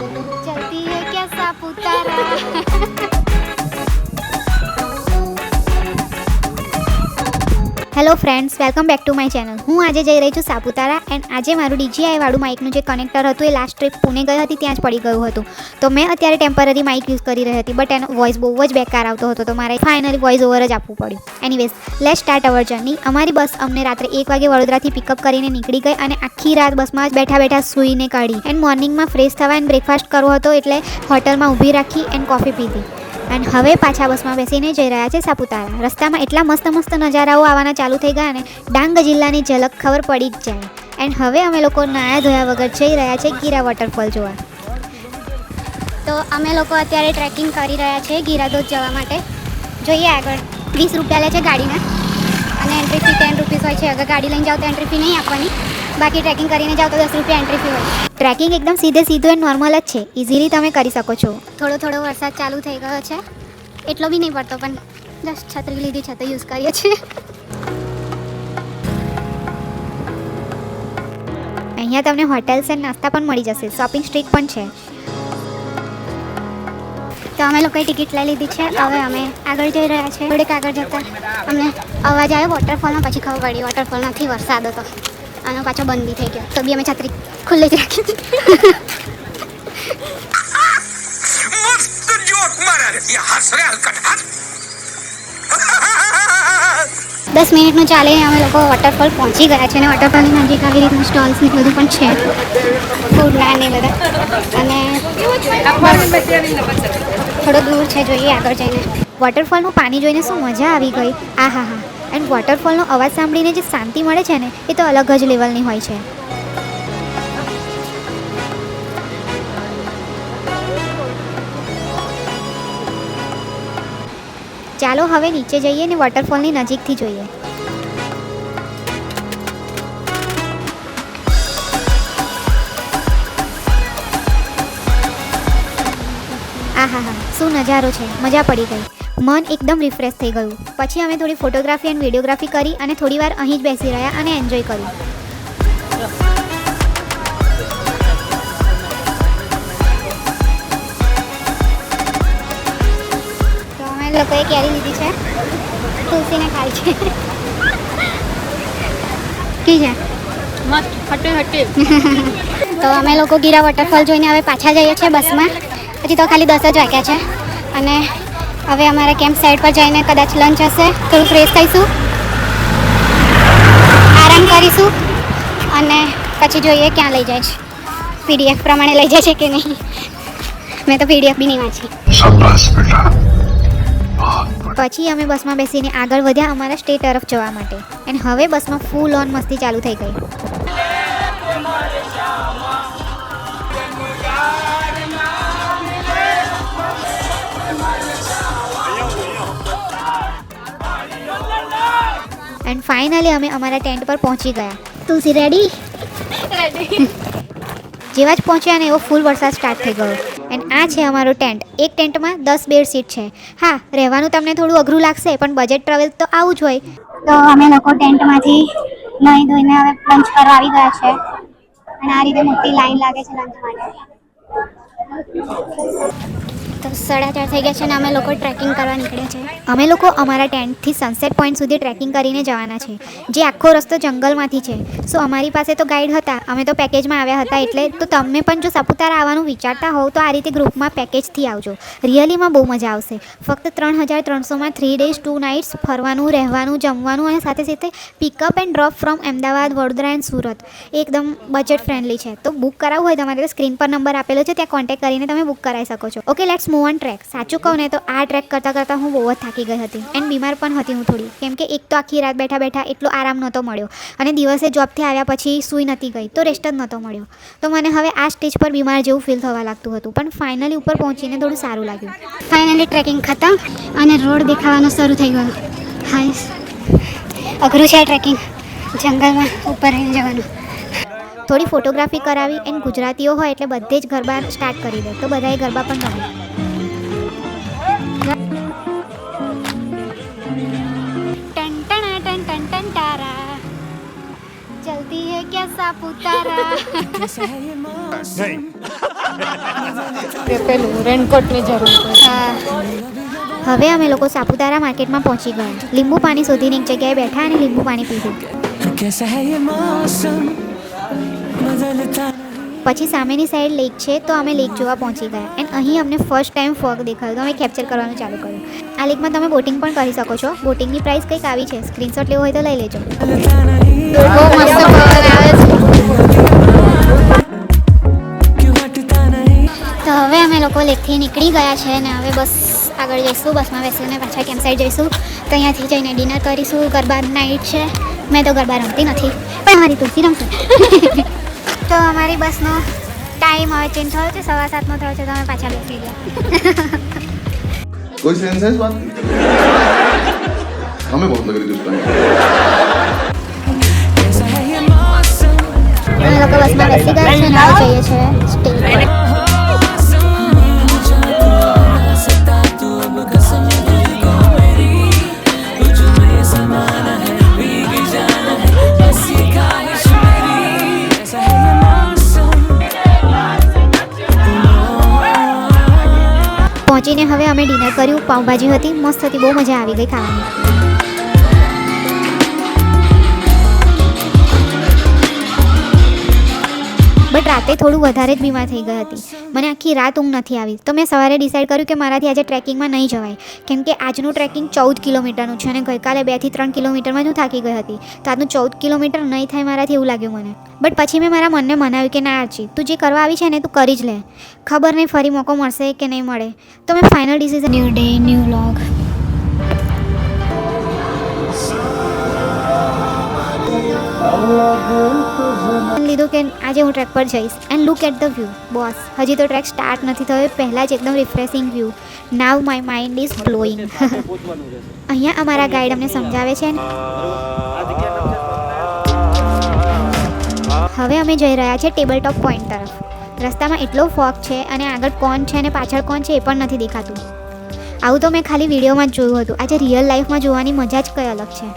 चलती है क्या Saputara. Hello friends, welcome back to my channel. હું આજે જઈ રહી છું સાપુતારા એન્ડ આજે મારું DJI વાળું માઇકનું જે કનેક્ટર હતું એ લાસ્ટ ટ્રીપ પુણે ગઈ હતી ત્યાં જ પડી ગયું હતું. તો મેં અત્યારે ટેમ્પરરી માઇક યુઝ કરી રહી હતી, બટ એનો વોઇસ બહુ જ બેકાર આવતો હતો, તો મારે ફાઇનલી વોઇસ ઓવર જ આપવું પડ્યું. Anyways, let's start our journey. અમારી બસ અમને રાત્રે 1 વાગે વડોદરાથી પિકઅપ કરીને નીકળી ગઈ અને આખી રાત બસમાં જ બેઠા બેઠા સૂઈને કાઢી. એન્ડ મોર્નિંગમાં ફ્રેશ થવા એન્ડ બ્રેકફાસ્ટ કરવો હતો એટલે હોટલમાં ઊભી રાખી એન્ડ કોફી પીધી. એન્ડ હવે પાછા બસમાં બેસીને જઈ રહ્યા છે સાપુતારા. રસ્તામાં એટલા મસ્ત મસ્ત નજારાઓ આવવાના ચાલુ થઈ ગયા અને ડાંગ જિલ્લાની ઝલક ખબર પડી જ જાય. એન્ડ હવે અમે લોકો નાયા ધોયા વગર જઈ રહ્યા છે ગીરા વોટરફોલ જોવા. તો અમે લોકો અત્યારે ટ્રેકિંગ કરી રહ્યા છે ગીરા ધોધ જવા માટે. જોઈએ આગળ 20 રૂપિયા લે છે ગાડીના અને એન્ટ્રી ફી 10 રૂપીસ હોય છે. અગર ગાડી લઈને જાઓ તો એન્ટ્રી ફી નહીં આપવાની, બાકી ટ્રેકિંગ કરીને જાઓ તો 10 રૂપિયા એન્ટ્રી ફી હોય. ટ્રેકિંગ એકદમ સીધું એન્ડ નોર્મલ જ છે, ઇઝીલી તમે કરી શકો છો. થોડો વરસાદ ચાલુ થઈ ગયો છે, એટલો બી નહીં પડતો, પણ જસ્ટ છત્રી લીધી છે તો યુઝ કરીએ છીએ. અહીંયા તમને હોટેલ્સ એન્ડ નાસ્તા પણ મળી જશે, શોપિંગ સ્ટ્રીટ પણ છે. તો અમે લોકોએ ટિકિટ લઈ લીધી છે. હવે અમે આગળ જઈ રહ્યા છીએ. થોડીક આગળ જતાં અમને અવાજ આવ્યો વોટરફોલનો, પછી ખબર પડી વોટરફોલ નથી, વરસાદ હતો અને પાછો બંધ બી થઈ ગયો. તો બી અમે છત્રી ખુલ્લી જ રાખી હતી. 10 મિનિટનું ચાલીને અમે લોકો વોટરફોલ પહોંચી ગયા છે અને વોટરફોલની નજીક આવી રીતના સ્ટોલ્સ ને બધું પણ છે, ફૂડના ને બધા. અને થોડો દૂર છે, જોઈએ આગળ જઈને. વોટરફોલનું પાણી જોઈને શું મજા આવી ગઈ. આ હા હા. એન્ડ વોટરફોલનો અવાજ સાંભળીને જે શાંતિ મળે છે ને એ તો અલગ જ લેવલની હોય છે. ચાલો હવે નીચે જઈએ ને વોટરફોલની નજીકથી જોઈએ. આહા હા, શું નજારો છે, મજા પડી ગઈ. મન એકદમ રિફ્રેશ થઈ ગયું. પછી અમે થોડી ફોટોગ્રાફી એન્ડ વિડીયોગ્રાફી કરી અને થોડી વાર અહીં જ બેસી રહ્યા અને એન્જોય કર્યું. લોકોએ કેરી લીધી છે, તુલસીને ખાય છે. કી છે મસ્ત હટે. તો અમે લોકો ગીરા વોટરફોલ જોઈને હવે પાછા જઈએ છીએ બસમાં. હજી તો ખાલી 10 જ વાગ્યા છે અને હવે અમારે કેમ્પ સાઇટ પર જઈને કદાચ લંચ હશે, થોડું ફ્રેશ થઈશું, આરામ કરીશું અને પછી જોઈએ ક્યાં લઈ જાય છે. PDF પ્રમાણે લઈ જાય છે કે નહીં. મેં તો PDF બી નહીં વાંચી. પછી અમે બસમાં બેસીને આગળ વધ્યા અમારા સ્ટે તરફ જવા માટે. અને હવે બસમાં ફૂલ ઓન મસ્તી ચાલુ થઈ ગઈ. એન્ડ ફાઇનલી અમે અમારા ટેન્ટ પર પહોંચી ગયા. તુલસી રેડી? જેવા જ પહોંચ્યા ને એવો ફૂલ વરસાદ સ્ટાર્ટ થઈ ગયો. એન્ડ આ છે અમારો ટેન્ટ. એક ટેન્ટમાં 10 બેડ સીટ છે. હા, રહેવાનું તમને થોડું અઘરું લાગશે, પણ બજેટ ટ્રાવેલ તો આવું જ હોય. તો અમે લોકો ટેન્ટમાંથી નહીં ધોઈને હવે લંચ કરવા આવી ગયા છે અને આ રીતે મોટી લાઈન લાગે છે લંચ માટે. તો 4:30 થઈ ગયા છે અને અમે લોકો ટ્રેકિંગ કરવા નીકળ્યા છે. અમે લોકો અમારા ટેન્ટથી સનસેટ પોઈન્ટ સુધી ટ્રેકિંગ કરીને જવાના છે, જે આખો રસ્તો જંગલમાંથી છે. સો અમારી પાસે તો ગાઈડ હતા, અમે તો પેકેજમાં આવ્યા હતા એટલે. તો તમે પણ જો સાપુતારા આવવાનું વિચારતા હોવ તો આ રીતે ગ્રુપમાં પેકેજથી આવજો. રિયલીમાં બહુ મજા આવશે. ફક્ત 3,300માં 3 ડેઝ 2 નાઇટ્સ ફરવાનું, રહેવાનું, જમવાનું અને સાથે સાથે pickup and drop from Ahmedabad, Vadodara and Surat. એકદમ બજેટ ફ્રેન્ડલી છે. તો બુક કરાવવું હોય તમારે તો સ્ક્રીન પર નંબર આપેલો છે, ત્યાં કોન્ટેક્ટ કરીને તમે બુક કરાવી શકો છો. Okay, let's move on track. સાચું કહું ને તો આ ટ્રેક કરતાં હું બહુ જ થાકી ગઈ હતી એન્ડ બીમાર પણ હતી હું થોડી, કેમ કે એક તો આખી રાત બેઠા એટલો આરામ નહોતો મળ્યો અને દિવસે જોબથી આવ્યા પછી સૂઈ નથી ગઈ તો રેસ્ટ જ નહોતો મળ્યો. તો મને હવે આ સ્ટેજ પર બીમાર જેવું ફીલ થવા લાગતું હતું, પણ ફાઇનલી ઉપર પહોંચીને થોડું સારું લાગ્યું. ફાઇનલી ટ્રેકિંગ ખતમ અને રોડ દેખાવાનું શરૂ થઈ ગયું. હા, અઘરું છે ટ્રેકિંગ, જંગલમાં ઉપર રહીને જવાનું. થોડી ફોટોગ્રાફી કરાવી એન્ડ ગુજરાતીઓ હોય એટલે બધે જ ગરબા સ્ટાર્ટ કરી દે, તો બધાએ ગરબા પણ રમે. चलती है क्या सापुतारा પેલું રેનકોટની જરૂર પડે. હવે અમે લોકો સાપુતારા માર્કેટમાં પહોંચી ગયા. લીંબુ પાણી શોધીને એક જગ્યાએ બેઠા અને લીંબુ પાણી પીધું. પછી સામેની સાઈડ લેક છે તો અમે લેક જોવા પહોંચી ગયા. એન્ડ અહીં અમને ફર્સ્ટ ટાઈમ ફોગ દેખાયો તો અમે કેપ્ચર કરવાનું ચાલુ કર્યું. આ લેકમાં તમે બોટિંગ પણ કરી શકો છો. બોટિંગની પ્રાઇસ કંઈક આવી છે. સ્ક્રીનશોટ લેવો હોય તો લઈ લેજો. બહુ મસ્ત પવન આવે છે. તો હવે અમે લોકો લેકથી નીકળી ગયા છે અને હવે બસ આગળ જઈશું. બસમાં બેસીને પાછા કેમ્પ સાઈડ જઈશું. તો અહીંયાથી જઈને ડિનર કરીશું. ગરબા નાઇટ છે. મેં તો ગરબા રમતી નથી પણ મારી તુલસી રમશે. તો અમારી બસનો ટાઈમ હવે ચેન્જ થયો છે. 7:15 થયો છે તો અમે પાછા બેસી ગયા. कोई सेंस है इस बात की? हमें बहुत लग रही थी उस टाइम. અમે લોકો બસમાં બેસી ગયા છે અને હવે જઈએ છીએ સ્ટે પર. પહોંચીને હવે અમે ડિનર કર્યું. પાઉંભાજી હતી, મસ્ત હતી, બહુ મજા આવી ગઈ ખાવાની. બટ રાતે થોડું વધારે જ બીમાર થઈ ગઈ હતી. મને આખી રાત ઊંઘ નથી આવી. તો મેં સવારે ડિસાઈડ કર્યું કે મારાથી આજે ટ્રેકિંગમાં નહીં જવાય, કેમ કે આજનું ટ્રેકિંગ 14 કિલોમીટરનું છે અને ગઈકાલે 2 થી 3 કિલોમીટરમાં જ હું થાકી ગઈ હતી. તો આજનું 14 કિલોમીટર નહીં થાય મારાથી એવું લાગ્યું મને. બટ પછી મેં મારા મનને મનાવ્યું કે ના આરચી, તું જે કરવા આવી છે ને તું કરી જ લે. ખબર નહીં ફરી મોકો મળશે કે નહીં મળે. તો મેં final decision, new day new vlog. લીધું કે આજે હું ટ્રેક પર જઈશ. And look at the view boss. હજી તો ટ્રેક સ્ટાર્ટ નથી થયો, પહેલાં જ એકદમ refreshing view. Now my mind is blowing. અહીંયા અમારા ગાઈડ અમને સમજાવે છે. હવે અમે જઈ રહ્યા છીએ ટેબલ ટોપ પોઈન્ટ તરફ. રસ્તામાં એટલો ફોગ છે અને આગળ કોણ છે અને પાછળ કોણ છે એ પણ નથી દેખાતું. આવું તો મેં ખાલી વિડીયોમાં જ જોયું હતું. આજે રિયલ લાઈફમાં જોવાની મજા જ કંઈ અલગ છે.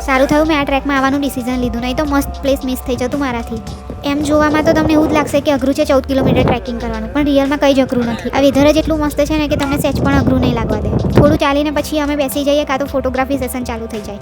સારું થયું મેં આ ટ્રેકમાં આવવાનું ડિસિઝન લીધું, નહીં તો મસ્ત પ્લેસ મિસ થઈ જતું મારાથી. એમ જોવામાં તો તમને એવું જ લાગશે કે અઘરું છે 14 કિલોમીટર ટ્રેકિંગ કરવાનું, પણ રિયલમાં કંઈ જ અઘરું નથી. આ વેધર જ એટલું મસ્ત છે ને કે તમને સહેજ પણ અઘરું નહીં લાગવા દે. થોડું ચાલીને પછી અમે બેસી જઈએ, કાં તો ફોટોગ્રાફી સેશન ચાલુ થઈ જાય.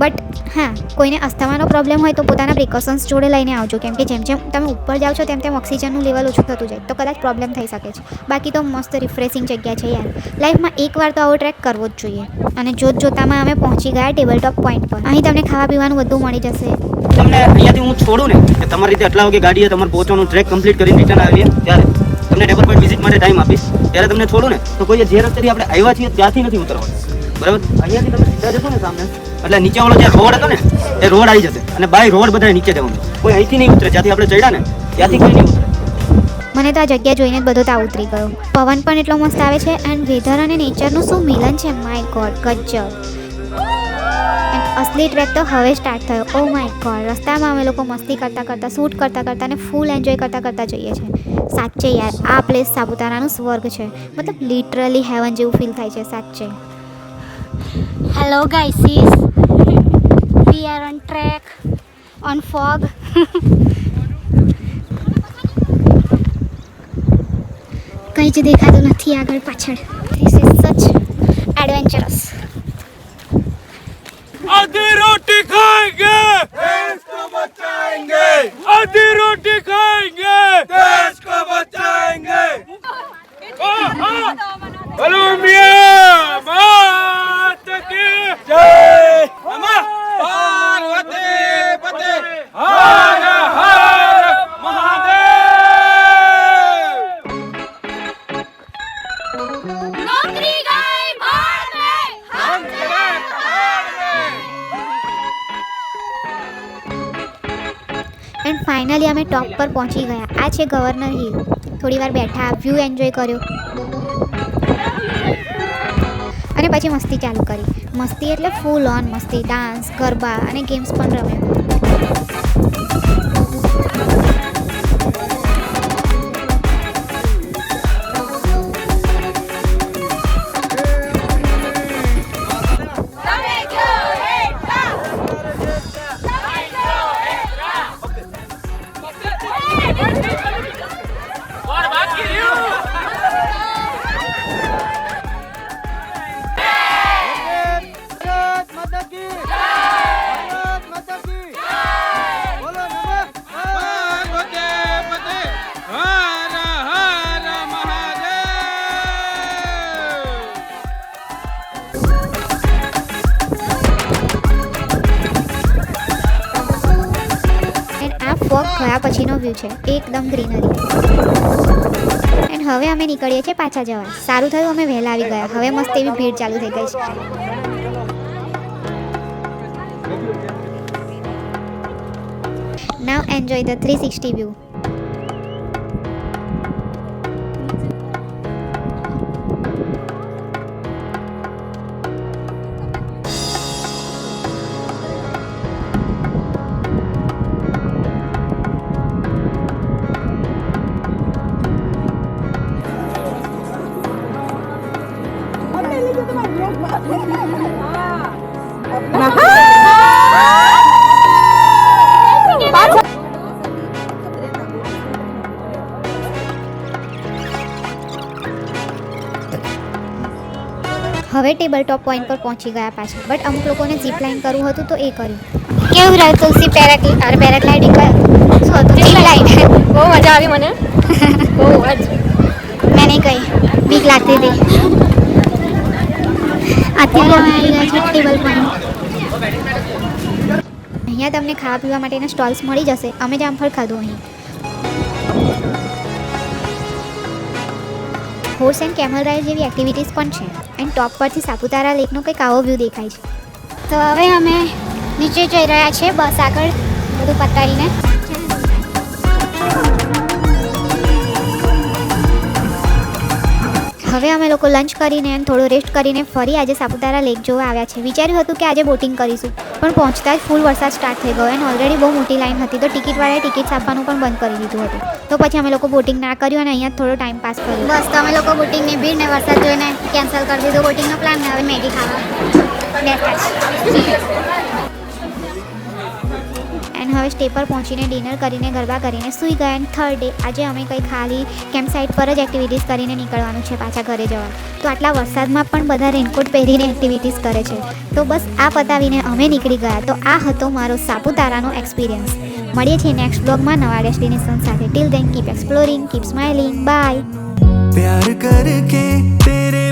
બટ હા, કોઈને અસ્થમાનો પ્રોબ્લેમ હોય તો પોતાના પ્રિકોશન્સ જોડે લઈને આવજો, કેમ કે જેમ જેમ તમે ઉપર જાઓ છો તેમ તેમ ઓક્સિજનનું લેવલ ઓછું થતું જાય તો કદાચ પ્રોબ્લેમ થઈ શકે છે. બાકી તો મસ્ત રિફ્રેશિંગ જગ્યા છે યાર. લાઈફમાં એકવાર તો આવો ટ્રેક કરવો જ જોઈએ. અને જોતામાં અમે પહોંચી ગયા ટેબલ ટોપ પોઈન્ટ પર. અહીં તમને ખાવા પીવાનું બધું મળી જશે. તમને અહીંયાથી હું છોડું ને કે તમારી રીતે આટલા વાગે ગાડીએ તમારે પહોંચવાનું, ટ્રેક કમ્પ્લીટ કરીને રિટર્ન આવીએ ત્યારે તમને ટેબલ પોઈન્ટ વિઝિટ માટે ટાઈમ આપીશ. ત્યારે તમને છોડું ને તો કોઈ જે રસ્તેથી આપણે આવ્યા છીએ ત્યાંથી નથી ઉતરવાનું, બરાબર? અહીંયાથી તમે સીધા જશો ને સામે, એટલે નીચે ઓલો જે રોડ હતો ને એ રોડ આવી જશે અને બાય રોડ બધા નીચે જવાનું. કોઈ અહીંથી નહીં ઉતરે, જ્યાંથી આપણે ચડ્યા ને ત્યાંથી કોઈ નહીં ઉતરે. મને તો આ જગ્યા જોઈને જ બધો તાવ ઉતરી ગયો. પવન પણ એટલો મસ્ત આવે છે એન્ડ વેધર અને નેચરનું શું મિલન છે. માય ગોડ, ગજબ. અસલી ટ્રેક તો હવે સ્ટાર્ટ થયો. Oh my God. રસ્તામાં અમે લોકો મસ્તી કરતાં કરતાં, શૂટ કરતાં કરતાં અને ફૂલ એન્જોય કરતાં કરતાં જઈએ છીએ. સાચે યાર, આ પ્લેસ સાપુતારાનું સ્વર્ગ છે. મતલબ લિટરલી હેવન જેવું ફીલ થાય છે સાચે. Hello ગાઈસીસ, we are on track on fog. કંઈ જ દેખાતું નથી આગળ પાછળ. ધીસ ઇઝ સચ એડવેન્ચરસ. आधी रोटी खाएंगे देश को बचाएंगे, आधी रोटी खाएंगे देश को बचाएंगे. हेलो मियां मात की जय. नमः पार्वती पते हर हर महादेव. नौकरी गई भाड़ में, हम चले भाड़ में. એન્ડ ફાઇનલી અમે ટોપ પર પહોંચી ગયા. આ છે ગવર્નર હિલ. થોડી વાર બેઠા, વ્યૂ એન્જોય કર્યો અને પછી મસ્તી ચાલુ કરી. મસ્તી એટલે ફૂલ ઓન મસ્તી, ડાન્સ, ગરબા અને ગેમ્સ પણ રમ્યા. આ ફોગ ગયા પછીનો વ્યૂ છે, એકદમ ગ્રીનરી. એન્ડ હવે અમે નીકળીએ છીએ પાછા જવા. સારું થયું અમે વહેલા આવી ગયા. હવે મસ્ત એવી ભીડ ચાલુ થઈ ગઈ છે. Now enjoy the 360 view. હવે ટેબલ ટોપ પોઈન્ટ પર પહોંચી ગયા પાછા. બટ અમુક લોકોને ઝીપ લાઇન કરવું હતું તો એ કર્યું. કેવું રહ્યું તુલસી? પેરાગ્લાઇડિંગ શું હતું? Zip line. બહુ મજા આવી મને. બહુ જ. મેં નહીં કહી, બીક લાગતી હતી. અત્યારે અમે આવી ગયા છીએ ટેબલ પોઈન્ટ. અહીંયા તમને ખાવા પીવા માટેના સ્ટોલ્સ મળી જશે. અમે જામફળ ખાધું અહીં. હોર્સ એન્ડ કેમલ રાઇડ જેવી એક્ટિવિટીઝ પણ છે. એન્ડ ટોપ પરથી સાપુતારા લેકનો કંઈક આવો વ્યૂ દેખાય છે. તો હવે અમે નીચે જઈ રહ્યા છીએ બસ આગળ બધું પતાવીને. હવે અમે લોકો લંચ કરીને અને થોડો રેસ્ટ કરીને ફરી આજે સાપુતારા લેક જોવા આવ્યા છે. વિચાર્યું હતું કે આજે બોટિંગ કરીશું, પણ પહોંચતા જ ફૂલ વરસાદ સ્ટાર્ટ થઈ ગયો અને ઓલરેડી બહુ મોટી લાઈન હતી, તો ટિકિટવાળાએ ટિકિટ્સ આપવાનું પણ બંધ કરી દીધું હતું. તો પછી અમે લોકો બોટિંગ ના કર્યું અને અહીંયા થોડો ટાઈમ પાસ કર્યો. બસ તો અમે લોકો બોટિંગની ભીડ ને વરસાદ જોઈને કેન્સલ કરી દીધો બોટિંગનો પ્લાન. ને હવે મેગી ખાવા બેઠા છે. એન્ડ હવે સ્ટે પર પહોંચીને ડિનર કરીને ગરબા કરીને સૂઈ ગયા. એન્ડ થર્ડ ડે આજે અમે કંઈ ખાલી કેમ્પ સાઇટ પર જ એક્ટિવિટીઝ કરીને નીકળવાનું છે પાછા ઘરે જવા. તો આટલા વરસાદમાં પણ બધા રેનકોટ પહેરીને એક્ટિવિટીઝ કરે છે. તો બસ આ પતાવીને અમે નીકળી ગયા. તો આ હતો મારો સાપુતારાનો એક્સપિરિયન્સ. મળીએ છીએ નેક્સ્ટ બ્લોગમાં નવા ડેસ્ટિનેશન સાથે. Till then keep exploring, keep smiling, bye. प्यार करके तेरे